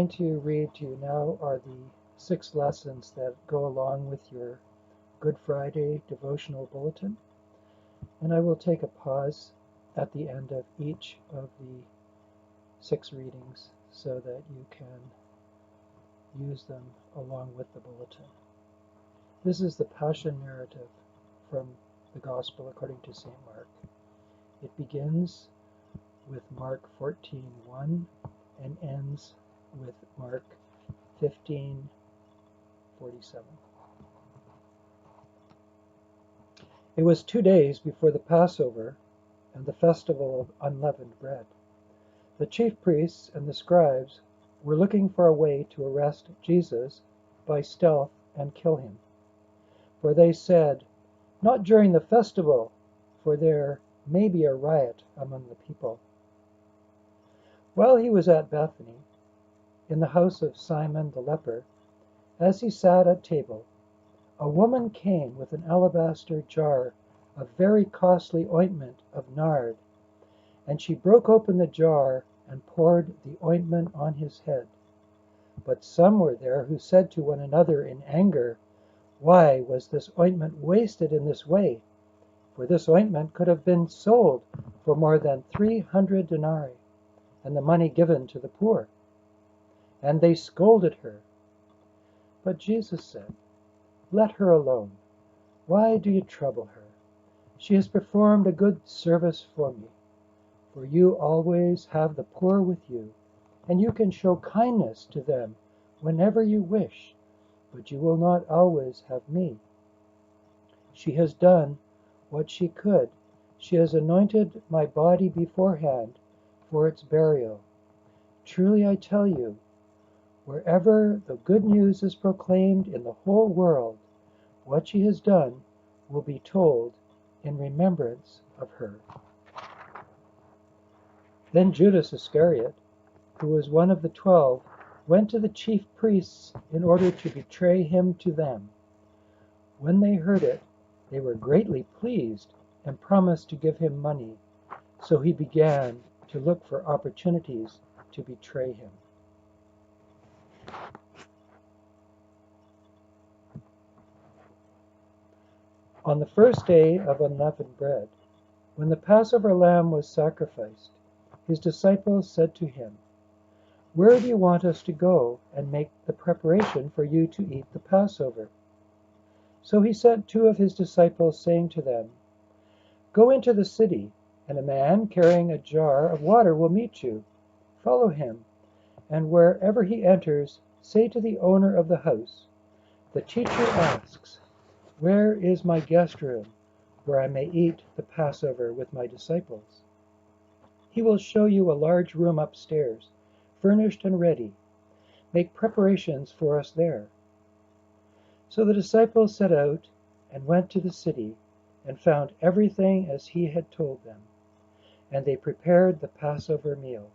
going to read to you now are the 6 lessons that go along with your Good Friday devotional bulletin. And I will take a pause at the end of each of the 6 readings so that you can use them along with the bulletin. This is the Passion narrative from the Gospel according to St. Mark. It begins with Mark 14:1 and ends with Mark 15:47. It was 2 days before the Passover and the festival of unleavened bread. The chief priests and the scribes were looking for a way to arrest Jesus by stealth and kill him. For they said, "Not during the festival, for there may be a riot among the people." While he was at Bethany, in the house of Simon the leper, as he sat at table, a woman came with an alabaster jar of very costly ointment of nard, and she broke open the jar and poured the ointment on his head. But some were there who said to one another in anger, "Why was this ointment wasted in this way? For this ointment could have been sold for more than 300 denarii, and the money given to the poor." And they scolded her. But Jesus said, "Let her alone. Why do you trouble her? She has performed a good service for me. For you always have the poor with you, and you can show kindness to them whenever you wish, but you will not always have me. She has done what she could. She has anointed my body beforehand for its burial. Truly I tell you, wherever the good news is proclaimed in the whole world, what she has done will be told in remembrance of her." Then Judas Iscariot, who was one of the 12, went to the chief priests in order to betray him to them. When they heard it, they were greatly pleased and promised to give him money. So he began to look for opportunities to betray him. On the first day of unleavened bread, when the Passover lamb was sacrificed, his disciples said to him, "Where do you want us to go and make the preparation for you to eat the Passover?" So he sent 2 of his disciples, saying to them, "Go into the city, and a man carrying a jar of water will meet you. Follow him, and wherever he enters, say to the owner of the house, 'The teacher asks, where is my guest room, where I may eat the Passover with my disciples?' He will show you a large room upstairs, furnished and ready. Make preparations for us there." So the disciples set out and went to the city and found everything as he had told them, and they prepared the Passover meal.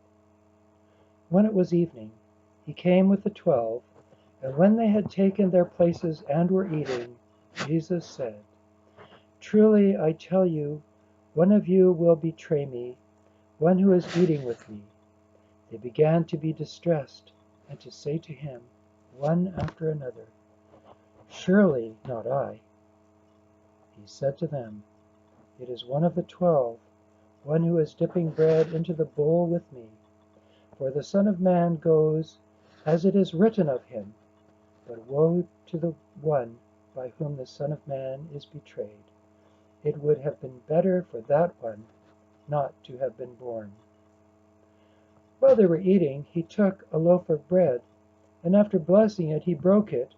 When it was evening, he came with the 12, and when they had taken their places and were eating, Jesus said, "Truly I tell you, one of you will betray me, one who is eating with me." They began to be distressed and to say to him, one after another, "Surely not I." He said to them, "It is one of the 12, one who is dipping bread into the bowl with me. For the Son of Man goes as it is written of him, but woe to the one by whom the Son of Man is betrayed. It would have been better for that one not to have been born." While they were eating, he took a loaf of bread, and after blessing it, he broke it,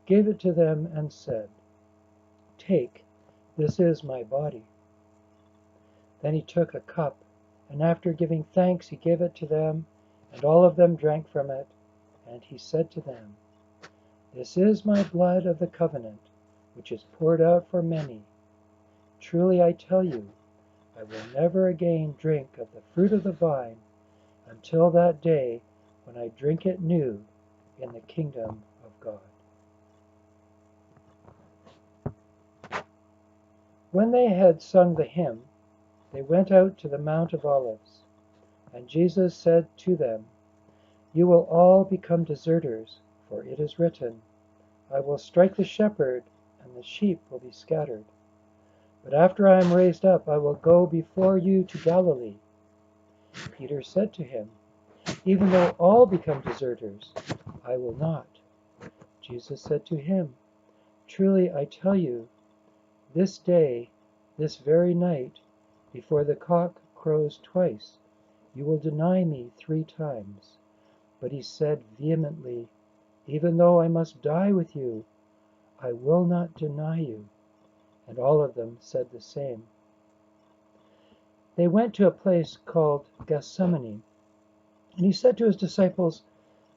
gave it to them, and said, "Take, this is my body." Then he took a cup, and after giving thanks, he gave it to them, and all of them drank from it. And he said to them, "This is my blood of the covenant, which is poured out for many. Truly I tell you, I will never again drink of the fruit of the vine until that day when I drink it new in the kingdom of God." When they had sung the hymn, they went out to the Mount of Olives. And Jesus said to them, You will all become deserters, for it is written, 'I will strike the shepherd, and the sheep will be scattered.' But after I am raised up, I will go before you to Galilee." Peter said to him, "Even though all become deserters, I will not." Jesus said to him, "Truly I tell you, this day, this very night, before the cock crows twice, you will deny me 3 times." But he said vehemently, "Even though I must die with you, I will not deny you." And all of them said the same. They went to a place called Gethsemane, and he said to his disciples,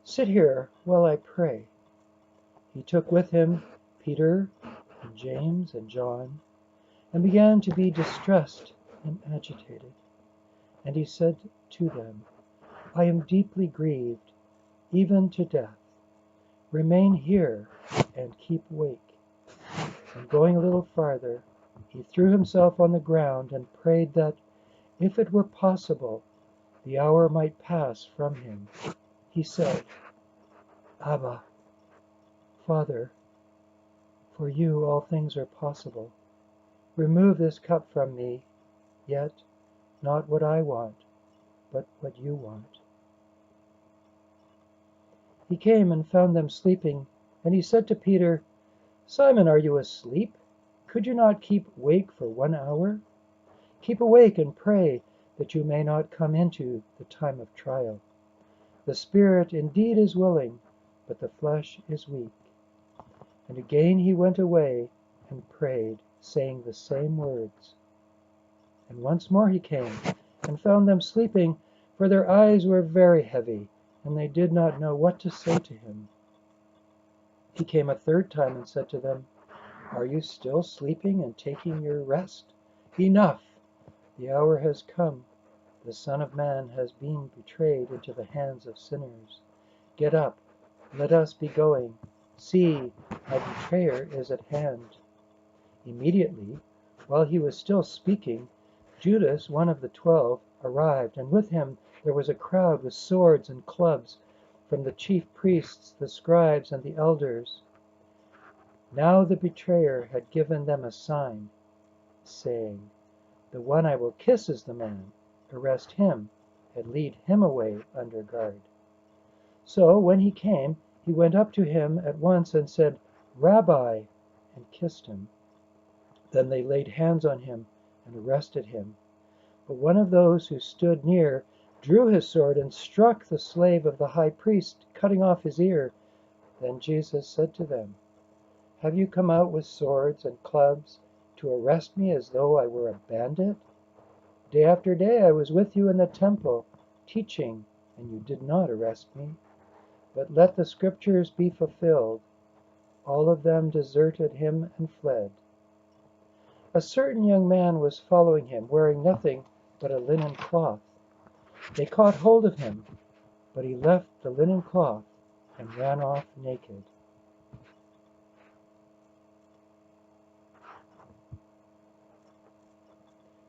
"Sit here while I pray." He took with him Peter and James and John, and began to be distressed and agitated. And he said to them, "I am deeply grieved, even to death. Remain here and keep awake." And going a little farther, he threw himself on the ground and prayed that, if it were possible, the hour might pass from him. He said, "Abba, Father, for you all things are possible. Remove this cup from me, yet not what I want, but what you want." He came and found them sleeping, and he said to Peter, "Simon, are you asleep? Could you not keep awake for 1 hour? Keep awake and pray, that you may not come into the time of trial. The spirit indeed is willing, but the flesh is weak." And again he went away and prayed, saying the same words. And once more he came and found them sleeping, for their eyes were very heavy, and they did not know what to say to him. He came a 3rd time and said to them, "Are you still sleeping and taking your rest? Enough! The hour has come. The Son of Man has been betrayed into the hands of sinners. Get up, let us be going. See, my betrayer is at hand." Immediately, while he was still speaking, Judas, one of the 12, arrived, and with him there was a crowd with swords and clubs from the chief priests, the scribes, and the elders. Now the betrayer had given them a sign, saying, "The one I will kiss is the man. Arrest him and lead him away under guard." So when he came, he went up to him at once and said, "Rabbi," and kissed him. Then they laid hands on him and arrested him. But one of those who stood near drew his sword and struck the slave of the high priest, cutting off his ear. Then Jesus said to them, "Have you come out with swords and clubs to arrest me as though I were a bandit? Day after day I was with you in the temple, teaching, and you did not arrest me. But let the scriptures be fulfilled." All of them deserted him and fled. A certain young man was following him, wearing nothing but a linen cloth. They caught hold of him, but he left the linen cloth and ran off naked.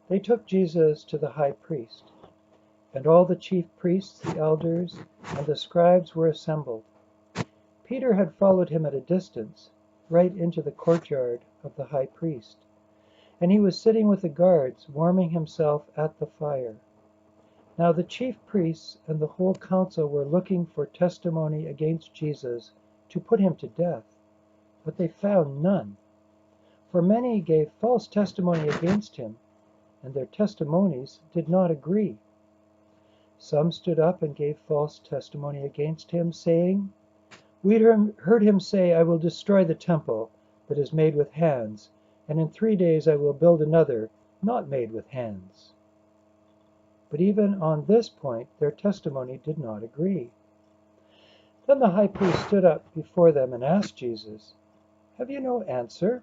They took Jesus to the high priest, and all the chief priests, the elders, and the scribes were assembled. Peter had followed him at a distance, right into the courtyard of the high priest, and he was sitting with the guards, warming himself at the fire. Now the chief priests and the whole council were looking for testimony against Jesus to put him to death, but they found none. For many gave false testimony against him, and their testimonies did not agree. Some stood up and gave false testimony against him, saying, "We heard him say, 'I will destroy the temple that is made with hands, and in 3 days I will build another not made with hands.'" But even on this point their testimony did not agree. Then the high priest stood up before them and asked Jesus, "Have you no answer?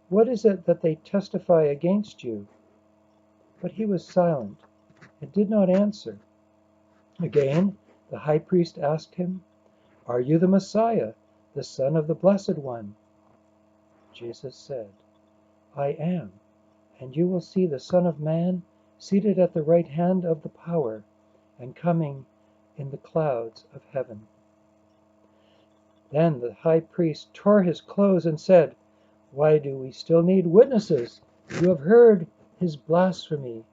What is it that they testify against you?" But he was silent and did not answer. Again the high priest asked him, "Are you the Messiah, the Son of the Blessed One?" Jesus said, "I am, and you will see the Son of Man seated at the right hand of the power, and coming in the clouds of heaven. Then the high priest tore his clothes and said, "Why do we still need witnesses? You have heard his blasphemy.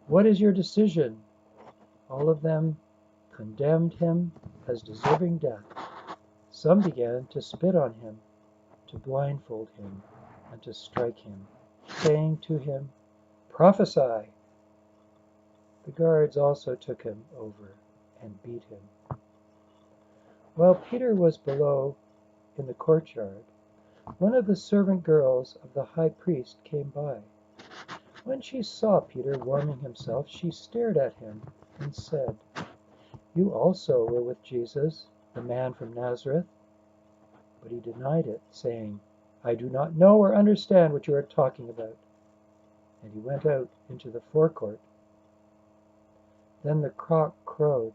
What is your decision?" All of them condemned him as deserving death. Some began to spit on him, to blindfold him, and to strike him, saying to him, "Prophesy." The guards also took him over and beat him. While Peter was below in the courtyard, one of the servant girls of the high priest came by. When she saw Peter warming himself, she stared at him and said, "You also were with Jesus, the man from Nazareth." But he denied it, saying, "I do not know or understand what you are talking about." And he went out into the forecourt. Then the cock crowed,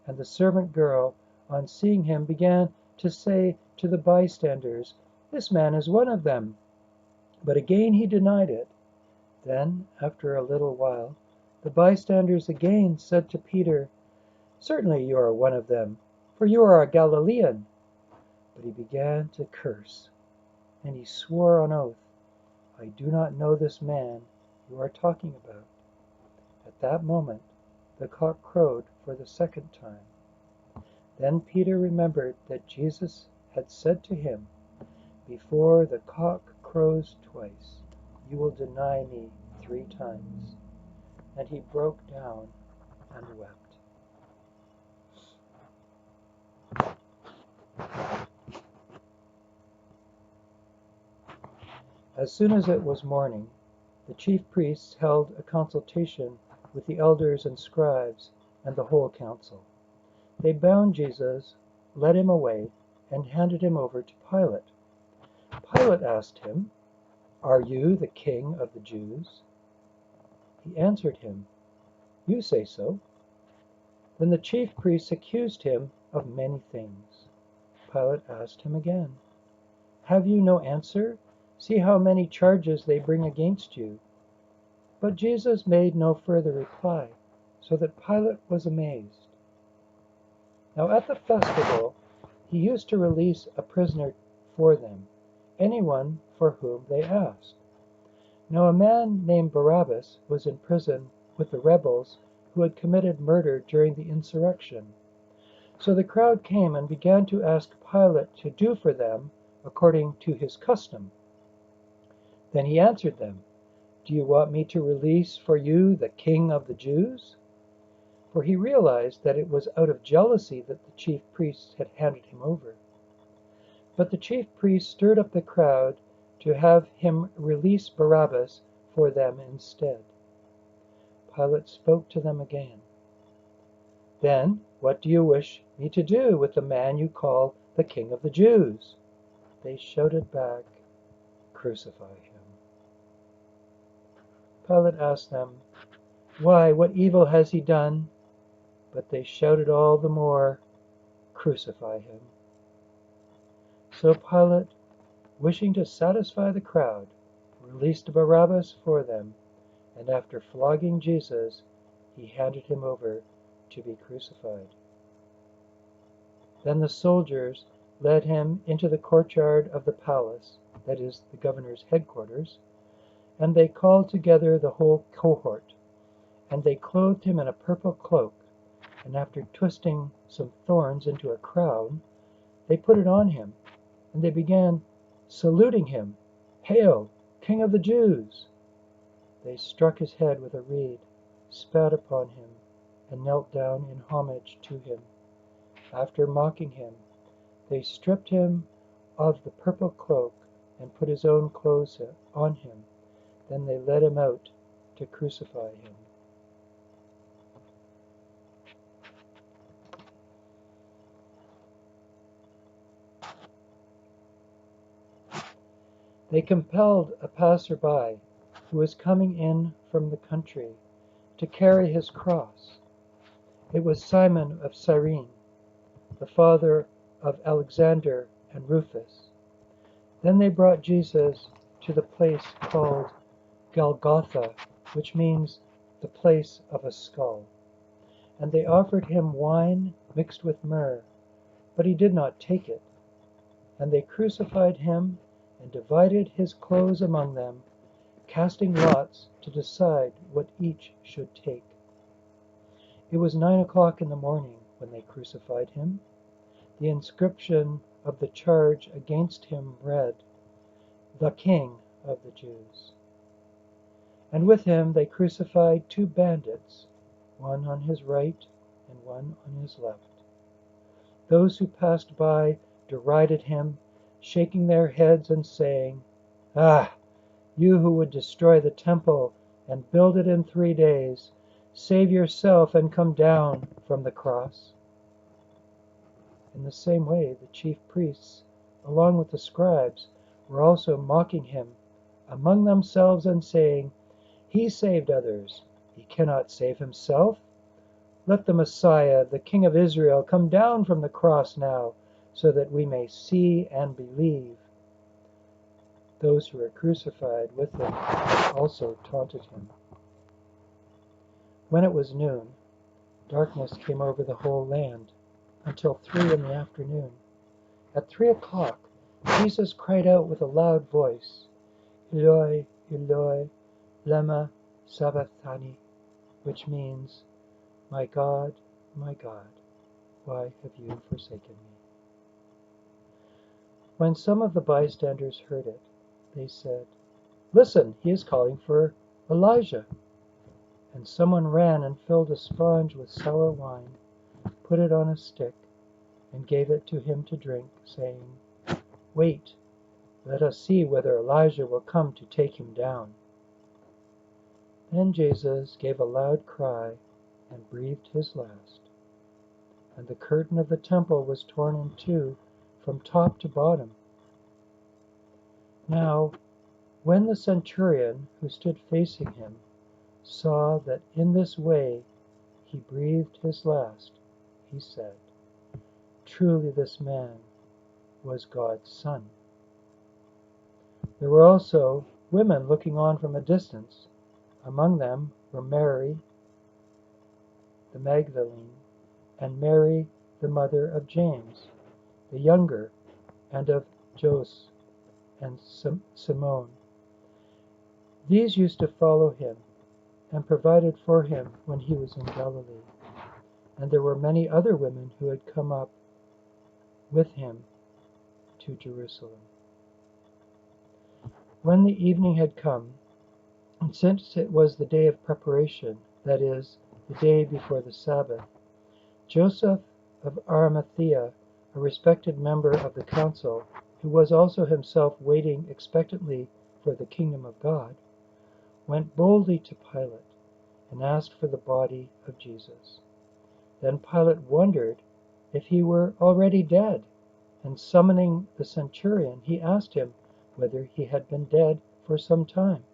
and the servant girl, on seeing him, began to say to the bystanders, "This man is one of them." But again he denied it. Then, after a little while, the bystanders again said to Peter, "Certainly you are one of them, for you are a Galilean." But he began to curse, and he swore on oath, "I do not know this man you are talking about." At that moment the cock crowed for the second time. Then Peter remembered that Jesus had said to him, "Before the cock crows twice, you will deny me 3 times." And he broke down and wept. As soon as it was morning, the chief priests held a consultation with the elders and scribes and the whole council. They bound Jesus, led him away, and handed him over to Pilate. Pilate asked him, "Are you the king of the Jews?" He answered him, "You say so." Then the chief priests accused him of many things. Pilate asked him again, "Have you no answer? See how many charges they bring against you." But Jesus made no further reply, so that Pilate was amazed. Now at the festival, he used to release a prisoner for them, anyone for whom they asked. Now a man named Barabbas was in prison with the rebels who had committed murder during the insurrection. So the crowd came and began to ask Pilate to do for them according to his custom. Then he answered them, "Do you want me to release for you the king of the Jews?" For he realized that it was out of jealousy that the chief priests had handed him over. But the chief priests stirred up the crowd to have him release Barabbas for them instead. Pilate spoke to them again. "Then what do you wish me to do with the man you call the king of the Jews?" They shouted back, "Crucify him." Pilate asked them, "Why, what evil has he done?" But they shouted all the more, "Crucify him." So Pilate, wishing to satisfy the crowd, released Barabbas for them, and after flogging Jesus, he handed him over to be crucified. Then the soldiers led him into the courtyard of the palace, that is, the governor's headquarters, and they called together the whole cohort, and they clothed him in a purple cloak, and after twisting some thorns into a crown, they put it on him, and they began saluting him, "Hail, King of the Jews!" They struck his head with a reed, spat upon him, and knelt down in homage to him. After mocking him, they stripped him of the purple cloak and put his own clothes on him. Then they led him out to crucify him. They compelled a passer-by who was coming in from the country to carry his cross. It was Simon of Cyrene, the father of Alexander and Rufus. Then they brought Jesus to the place called Golgotha, which means the place of a skull. And they offered him wine mixed with myrrh, but he did not take it. And they crucified him and divided his clothes among them, casting lots to decide what each should take. It was 9 o'clock in the morning when they crucified him. The inscription of the charge against him read, "The King of the Jews." And with him they crucified 2 bandits, one on his right and one on his left. Those who passed by derided him, shaking their heads and saying, "Ah, you who would destroy the temple and build it in 3 days, save yourself and come down from the cross." In the same way, the chief priests, along with the scribes, were also mocking him among themselves and saying, "He saved others. He cannot save himself. Let the Messiah, the King of Israel, come down from the cross now, so that we may see and believe." Those who were crucified with him also taunted him. When it was noon, darkness came over the whole land until 3 in the afternoon. At 3 o'clock, Jesus cried out with a loud voice, "Eloi, Eloi, lema sabachthani," which means, my God, why have you forsaken me?" When some of the bystanders heard it, they said, "Listen, he is calling for Elijah." And someone ran and filled a sponge with sour wine, put it on a stick, and gave it to him to drink, saying, "Wait, let us see whether Elijah will come to take him down." Then Jesus gave a loud cry and breathed his last. And the curtain of the temple was torn in two from top to bottom. Now, when the centurion who stood facing him saw that in this way he breathed his last, he said, "Truly this man was God's Son." There were also women looking on from a distance. Among them were Mary the Magdalene, and Mary the mother of James the younger, and of Jose and Simone. These used to follow him and provided for him when he was in Galilee. And there were many other women who had come up with him to Jerusalem. When the evening had come, and since it was the day of preparation, that is, the day before the Sabbath, Joseph of Arimathea, a respected member of the council, who was also himself waiting expectantly for the kingdom of God, went boldly to Pilate and asked for the body of Jesus. Then Pilate wondered if he were already dead, and summoning the centurion, he asked him whether he had been dead for some time.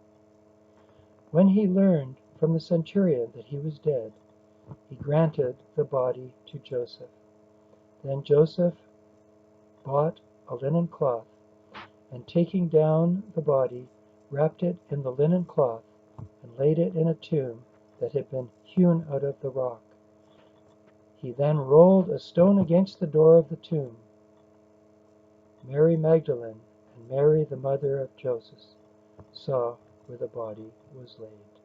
When he learned from the centurion that he was dead, he granted the body to Joseph. Then Joseph bought a linen cloth, and taking down the body, wrapped it in the linen cloth, and laid it in a tomb that had been hewn out of the rock. He then rolled a stone against the door of the tomb. Mary Magdalene and Mary the mother of Joseph saw where the body was laid.